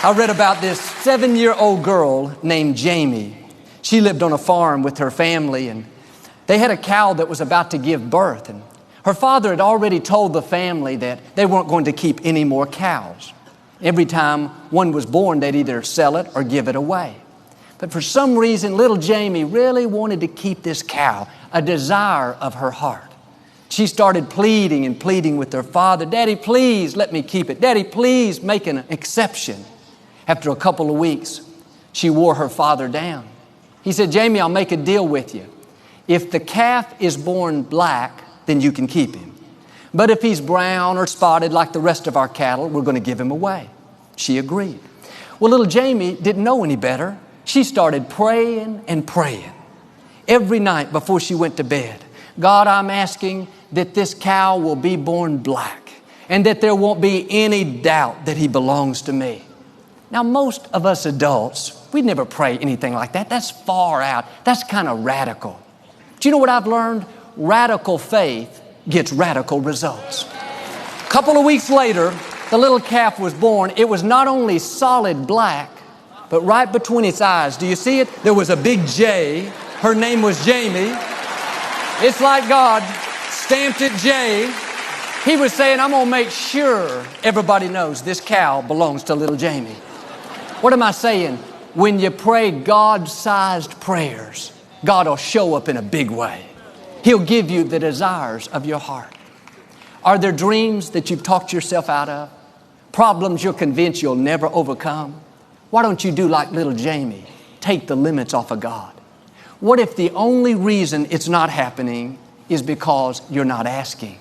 I read about this 7-year-old girl named Jemie. She lived on a farm with her family, and they had a cow that was about to give birth. And her father had already told the family that they weren't going to keep any more cows. Every time one was born, they'd either sell it or give it away. But for some reason, little Jemie really wanted to keep this cow, a desire of her heart. She started pleading and pleading with her father, "Daddy, please let me keep it. Daddy, please make an exception." After a couple of weeks, she wore her father down. He said, "Jemie, I'll make a deal with you. If the calf is born black, then you can keep him. But if he's brown or spotted like the rest of our cattle, we're going to give him away." She agreed. Well, little Jemie didn't know any better. She started praying and praying. Every night before she went to bed, "God, I'm asking that this cow will be born black and that there won't be any doubt that he belongs to me." Now, most of us adults, we'd never pray anything like that. That's far out. That's kind of radical. Do you know what I've learned? Radical faith gets radical results. A couple of weeks later, the little calf was born. It was not only solid black, but right between its eyes, do you see it? There was a big J. Her name was Jemie. It's like God stamped it J. He was saying, "I'm going to make sure everybody knows this cow belongs to little Jemie." What am I saying? When you pray God-sized prayers, God will show up in a big way. He'll give you the desires of your heart. Are there dreams that you've talked yourself out of? Problems you're convinced you'll never overcome? Why don't you do like little Jemie? Take the limits off of God. What if the only reason it's not happening is because you're not asking?